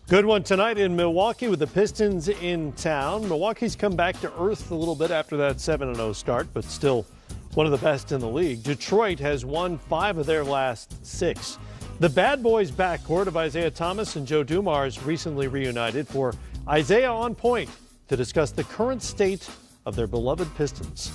Good one tonight in Milwaukee with the Pistons in town. Milwaukee's come back to earth a little bit after that 7-0 start, but still one of the best in the league. Detroit has won 5 of their last 6. The Bad Boys backcourt of Isaiah Thomas and Joe Dumars recently reunited. For Isaiah on point to discuss the current state of their beloved Pistons.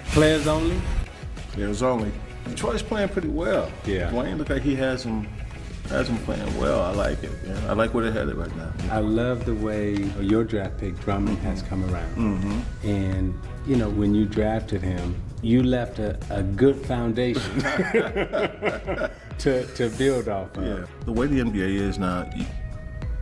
Players only? Players only. Detroit's playing pretty well. Yeah. Dwayne look like he has him playing well. I like it. Yeah. I like where they're headed right now. I love the way your draft pick, Drummond, has come around. Mm-hmm. And, you know, when you drafted him, you left a good foundation to build off of. Yeah. The way the NBA is now,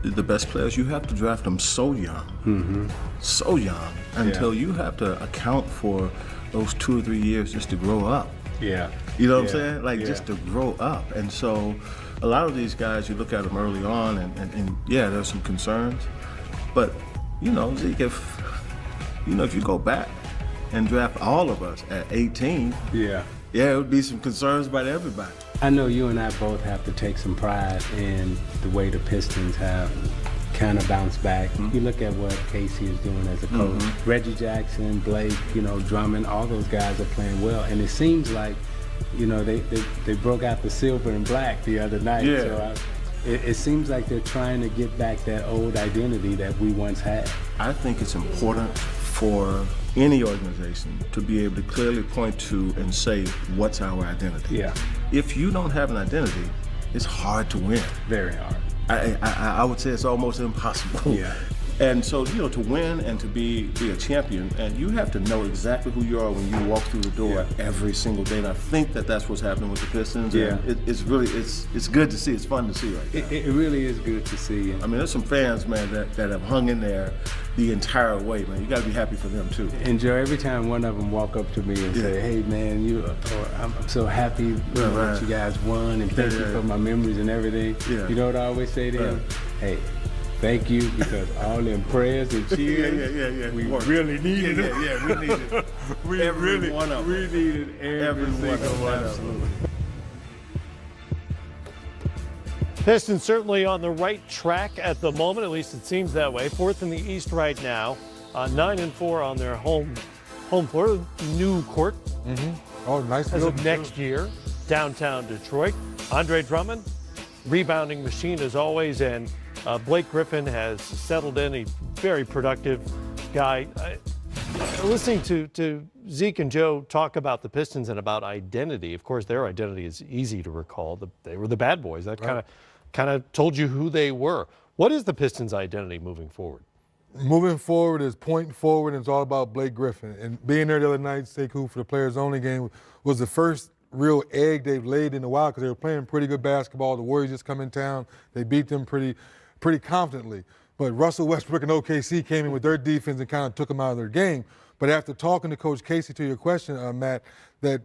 the best players, you have to draft them so young. So young, until you have to account for those 2 or 3 years just to grow up. Yeah. You know what I'm saying? Like, just to grow up. And so a lot of these guys, you look at them early on and yeah, there's some concerns. But, you know, Zeke, if you go back and draft all of us at 18, Yeah, it would be some concerns about everybody. I know you and I both have to take some pride in the way the Pistons have kind of bounced back. You look at what Casey is doing as a coach. Reggie Jackson, Blake, Drummond, all those guys are playing well. And it seems like, they broke out the silver and black the other night. Yeah. So it seems like they're trying to get back that old identity that we once had. I think it's important for any organization to be able to clearly point to and say, what's our identity? Yeah. If you don't have an identity, it's hard to win. Very hard. I would say it's almost impossible. Yeah. And so, to win and to be a champion, and you have to know exactly who you are when you walk through the door every single day. And I think that's what's happening with the Pistons. Yeah. And it's really good to see. It's fun to see right now. It really is good to see. I mean, there's some fans, man, that have hung in there the entire way, man. You got to be happy for them too. And Joe, every time one of them walk up to me and say, "Hey, man, I'm so happy that you guys won, and thank you for my memories and everything." Yeah. You know what I always say to him? Hey, thank you, because all them prayers and cheers, we really needed it. Yeah, we needed it. We Every one of them. We needed every single one of them. Absolutely. Pistons certainly on the right track at the moment, at least it seems that way. 4th in the East right now, 9-4 on their home floor, new court. Oh, nice. As of next year, downtown Detroit. Andre Drummond, rebounding machine as always, and Blake Griffin has settled in, a very productive guy. Listening to Zeke and Joe talk about the Pistons and about identity, of course, their identity is easy to recall. They were the Bad Boys. That kind of told you who they were. What is the Pistons' identity moving forward? Moving forward is pointing forward, and it's all about Blake Griffin. And being there the other night, Sekou, for the players-only game, was the first real egg they've laid in a while, because they were playing pretty good basketball. The Warriors just come in town. They beat them pretty confidently. But Russell Westbrook and OKC came in with their defense and kind of took them out of their game. But after talking to Coach Casey, to your question, Matt, that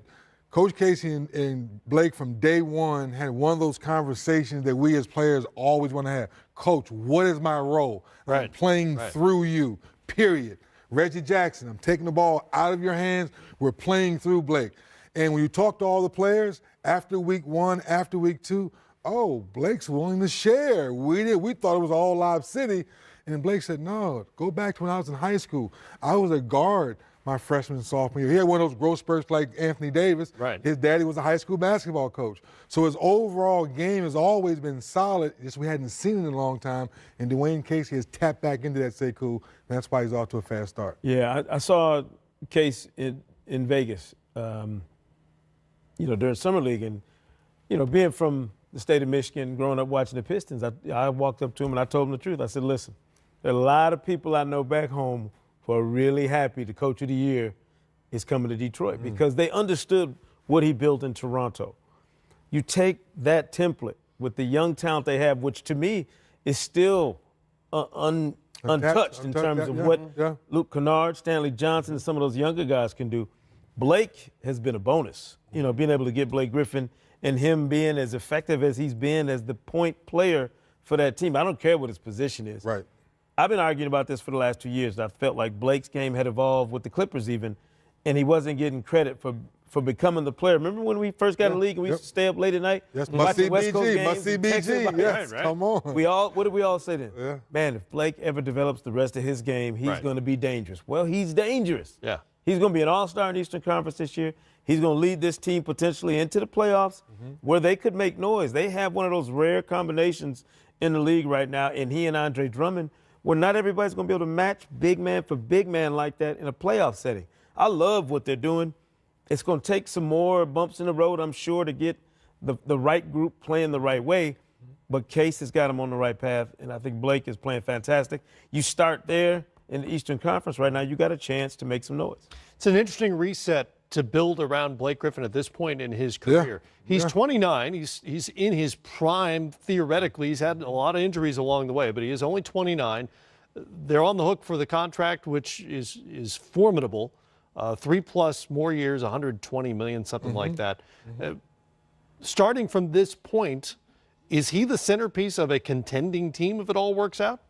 Coach Casey and Blake from day one had one of those conversations that we as players always want to have. Coach, what is my role? I'm playing through you, period. Reggie Jackson, I'm taking the ball out of your hands. We're playing through Blake. And when you talk to all the players, after week 1, after week 2, oh, Blake's willing to share. We thought it was all Lob City. And then Blake said, no, go back to when I was in high school. I was a guard my freshman and sophomore year. He had one of those growth spurts like Anthony Davis. His daddy was a high school basketball coach. So his overall game has always been solid, just we hadn't seen it in a long time. And Dwayne Casey has tapped back into that Sekou, and that's why he's off to a fast start. Yeah, I saw Case in Vegas, during Summer League. And, being from the state of Michigan, growing up watching the Pistons, I walked up to him and I told him the truth. I said, listen, there are a lot of people I know back home who are really happy the Coach of the Year is coming to Detroit because they understood what he built in Toronto. You take that template with the young talent they have, which to me is still untouched in terms of what Luke Kennard, Stanley Johnson, and some of those younger guys can do. Blake has been a bonus, being able to get Blake Griffin and him being as effective as he's been as the point player for that team. I don't care what his position is. Right. I've been arguing about this for the last 2 years. I felt like Blake's game had evolved with the Clippers even, and he wasn't getting credit for for becoming the player. Remember when we first got in the league and we used to stay up late at night? Yes, must see watching West Coast BG, games must see and texting BG. about- Yes, Right. come on. What did we all say then? Yeah. Man, if Blake ever develops the rest of his game, he's Right. going to be dangerous. Well, he's dangerous. Yeah. He's going to be an all-star in the Eastern Conference this year. He's going to lead this team potentially into the playoffs where they could make noise. They have one of those rare combinations in the league right now, and he and Andre Drummond, where not everybody's going to be able to match big man for big man like that in a playoff setting. I love what they're doing. It's going to take some more bumps in the road, I'm sure, to get the right group playing the right way. But Case has got him on the right path, and I think Blake is playing fantastic. You start there in the Eastern Conference right now, you got a chance to make some noise. It's an interesting reset to build around Blake Griffin at this point in his career. He's 29. He's in his prime, theoretically. He's had a lot of injuries along the way, but he is only 29. They're on the hook for the contract, which is formidable. 3+ more years, 120 million, something like that. Starting from this point, is he the centerpiece of a contending team if it all works out?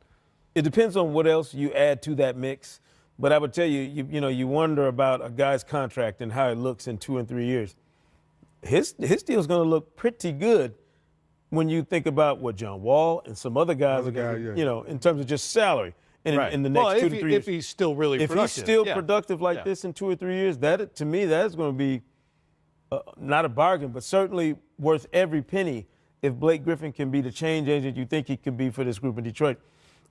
It depends on what else you add to that mix. But I would tell you, you wonder about a guy's contract and how it looks in 2 and 3 years. His deal's going to look pretty good when you think about what John Wall and some other guys are going to, in terms of just salary in the next 2 to 3 years. If he's still really productive. If he's still productive like this in 2 or 3 years, that to me, that is going to be not a bargain, but certainly worth every penny if Blake Griffin can be the change agent you think he could be for this group in Detroit.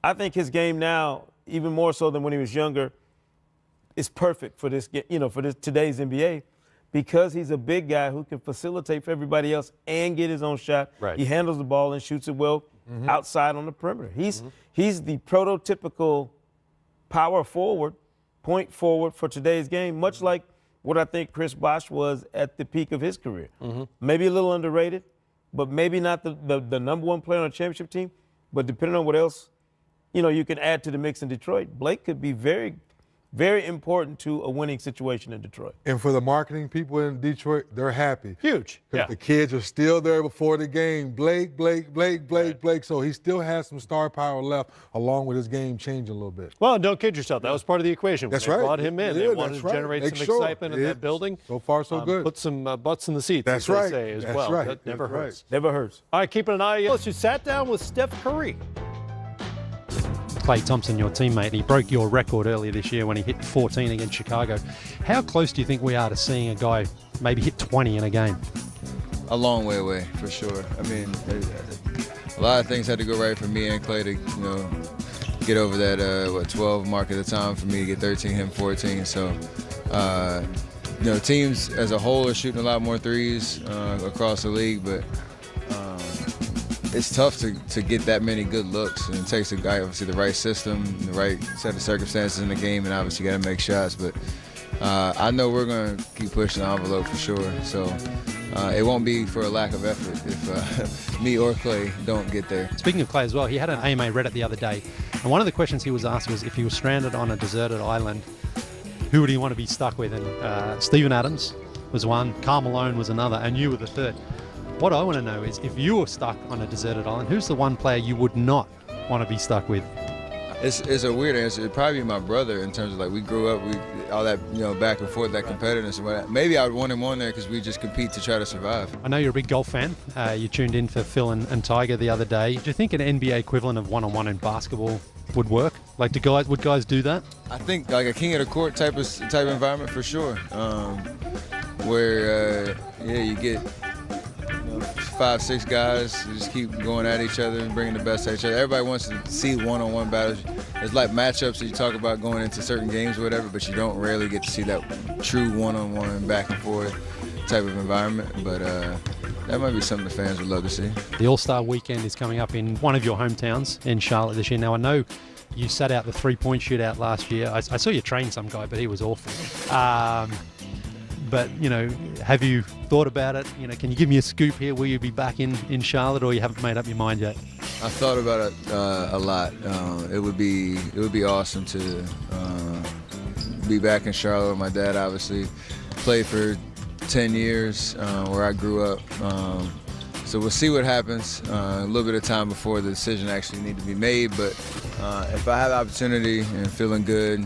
I think his game now, even more so than when he was younger, is perfect for this, today's NBA, because he's a big guy who can facilitate for everybody else and get his own shot. Right. He handles the ball and shoots it well outside on the perimeter. He's the prototypical power forward, point forward for today's game, much like what I think Chris Bosh was at the peak of his career. Maybe a little underrated, but maybe not the number one player on a championship team. But depending on what else, you can add to the mix in Detroit, Blake could be very, very important to a winning situation in Detroit. And for the marketing people in Detroit, they're happy. Huge. Because the kids are still there before the game. Blake. So he still has some star power left, along with his game changing a little bit. Well, don't kid yourself. That was part of the equation. That's When they right. brought him in. Yeah, They wanted that's to right. generate Make some sure. excitement in that building. So far, so good. Put some butts in the seats, That's as right. they say, as That's well. right. That never That's right. hurts. Never hurts. All right, keeping an eye. You sat down with Steph Curry. Klay Thompson, your teammate, he broke your record earlier this year when he hit 14 against Chicago. How close do you think we are to seeing a guy maybe hit 20 in a game? A long way away, for sure. I mean, a lot of things had to go right for me and Klay to, get over that 12 mark at the time for me to get 13, him 14. So, teams as a whole are shooting a lot more threes across the league, but it's tough to get that many good looks, and it takes a guy, obviously, the right system, the right set of circumstances in the game, and obviously got to make shots. But I know we're going to keep pushing the envelope for sure. So it won't be for a lack of effort if me or Klay don't get there. Speaking of Klay as well, he had an AMA Reddit the other day, and one of the questions he was asked was if he was stranded on a deserted island, who would he want to be stuck with? And Steven Adams was one, Karl Malone was another, and you were the third. What I want to know is, if you were stuck on a deserted island, who's the one player you would not want to be stuck with? It's a weird answer. It'd probably be my brother, in terms of we grew up, all that back and forth, that competitiveness and whatnot. Maybe I would want him on there because we just compete to try to survive. I know you're a big golf fan. You tuned in for Phil and Tiger the other day. Do you think an NBA equivalent of one-on-one in basketball would work? Would guys do that? I think like a king of the court type of environment for sure, where you get 5-6 guys who just keep going at each other and bringing the best at each other. Everybody wants to see one-on-one battles. There's like matchups that you talk about going into certain games or whatever, but you don't rarely get to see that true one-on-one back and forth type of environment. But that might be something the fans would love to see. The All-Star Weekend is coming up in one of your hometowns in Charlotte this year. Now, I know you sat out the three-point shootout last year. I saw you train some guy, but he was awful. But, have you thought about it? Can you give me a scoop here? Will you be back in Charlotte, or you haven't made up your mind yet? I thought about it a lot. It would be awesome to be back in Charlotte. My dad obviously played for 10 years where I grew up. So we'll see what happens. A little bit of time before the decision actually need to be made. But if I have the opportunity and feeling good,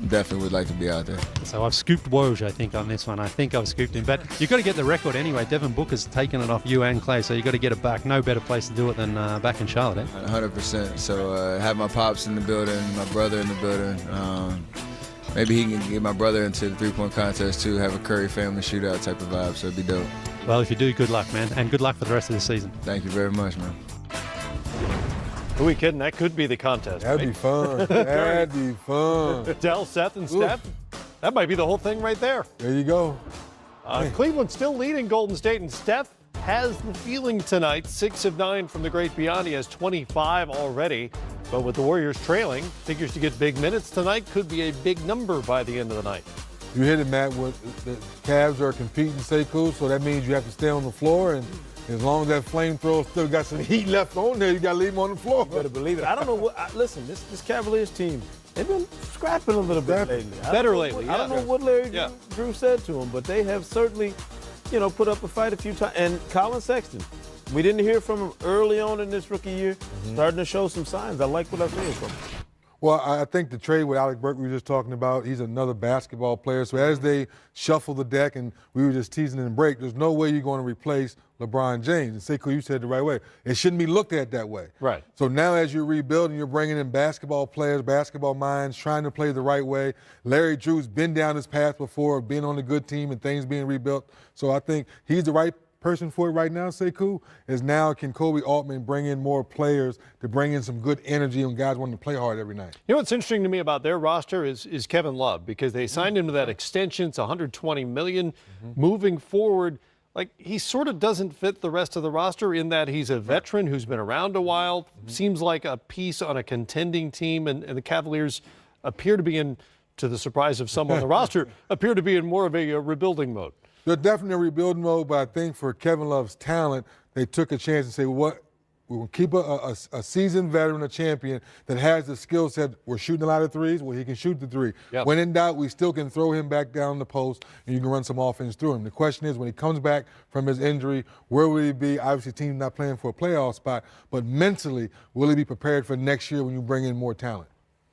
definitely would like to be out there. So I've scooped Woj, I think, on this one. I think I've scooped him. But you've got to get the record anyway. Devin Booker's taken it off you and Clay, so you've got to get it back. No better place to do it than back in Charlotte, eh? 100%. So have my pops in the building, my brother in the building. Maybe he can get my brother into the three-point contest too, have a Curry family shootout type of vibe, so it'd be dope. Well, if you do, good luck, man. And good luck for the rest of the season. Thank you very much, man. Who are we kidding? That could be the contest. That'd right? be fun. That'd be fun. Dell, Seth, and Steph. That might be the whole thing right there. There you go. Cleveland still leading Golden State, and Steph has the feeling tonight. 6 of 9 from the great beyond. He has 25 already. But with the Warriors trailing, figures to get big minutes tonight. Could be a big number by the end of the night. You hit it, Matt. The Cavs are competing, Sekou, so that means you have to stay on the floor. And as long as that flamethrower still got some heat left on there, you got to leave him on the floor. Better believe it. I don't know what. Listen, this Cavaliers team, they've been scrapping a little bit lately. Better lately. I don't know what Larry Drew said to him, but they have certainly, put up a fight a few times. And Colin Sexton, we didn't hear from him early on in this rookie year, starting to show some signs. I like what I'm seeing from him. Well, I think the trade with Alec Burke we were just talking about, he's another basketball player. So as they shuffle the deck, and we were just teasing in the break, there's no way you're going to replace LeBron James. And Sekou, you said it the right way. It shouldn't be looked at that way. Right. So now as you're rebuilding, you're bringing in basketball players, basketball minds, trying to play the right way. Larry Drew's been down this path before, being on a good team and things being rebuilt. So I think he's the right person for it right now, Sekou, is now can Kobe Altman bring in more players to bring in some good energy and guys wanting to play hard every night. You know what's interesting to me about their roster is Kevin Love, because they signed him to that extension. It's $120 million. Moving forward, like, he sort of doesn't fit the rest of the roster in that he's a veteran who's been around a while, seems like a piece on a contending team, and the Cavaliers appear to be in, to the surprise of some on the roster, appear to be in more of a rebuilding mode. They're definitely in rebuilding mode, but I think for Kevin Love's talent, they took a chance and say, what? We're going to keep a seasoned veteran, a champion that has the skill set. We're shooting a lot of threes. Well, he can shoot the three. Yep. When in doubt, we still can throw him back down the post, and you can run some offense through him. The question is, when he comes back from his injury, where will he be? Obviously, the team's not playing for a playoff spot, but mentally, will he be prepared for next year when you bring in more talent?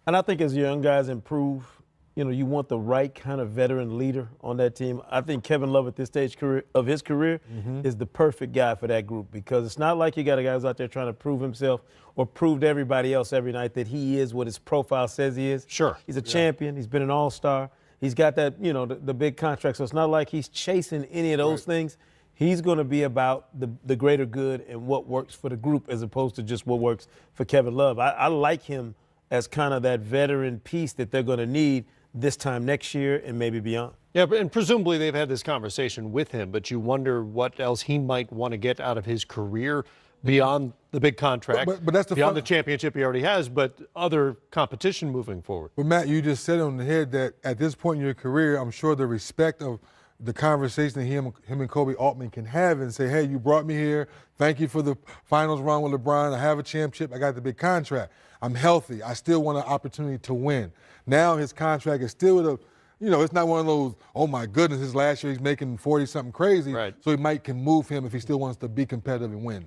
And I think as young guys improve, you want the right kind of veteran leader on that team. I think Kevin Love at this stage of his career is the perfect guy for that group, because it's not like you got a guy who's out there trying to prove himself or prove to everybody else every night that he is what his profile says he is. Sure. He's a champion. He's been an all-star. He's got that, the big contract. So it's not like he's chasing any of those things. He's going to be about the greater good and what works for the group as opposed to just what works for Kevin Love. I like him as kind of that veteran piece that they're going to need this time next year and maybe beyond. Yeah, and presumably they've had this conversation with him, but you wonder what else he might want to get out of his career beyond the big contract, but that's beyond the championship he already has, but other competition moving forward. But, Matt, you just said on the head that at this point in your career, I'm sure the respect of the conversation that him and Kobe Altman can have and say, hey, you brought me here. Thank you for the finals run with LeBron. I have a championship. I got the big contract. I'm healthy. I still want an opportunity to win. Now his contract is still it's not one of those, oh my goodness, his last year he's making 40-something crazy. Right. So he can move him if he still wants to be competitive and win.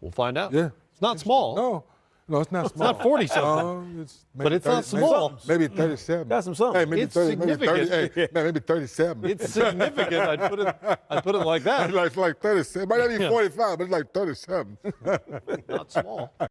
We'll find out. Yeah. It's not small. No, it's not small. It's not 40-something. But it's not small. Maybe 37. Got some something. Hey, maybe It's 30, maybe 30, significant. maybe 37. It's significant. I'd put it like that. It's like 37. It might not be 45, but it's like 37. Not small.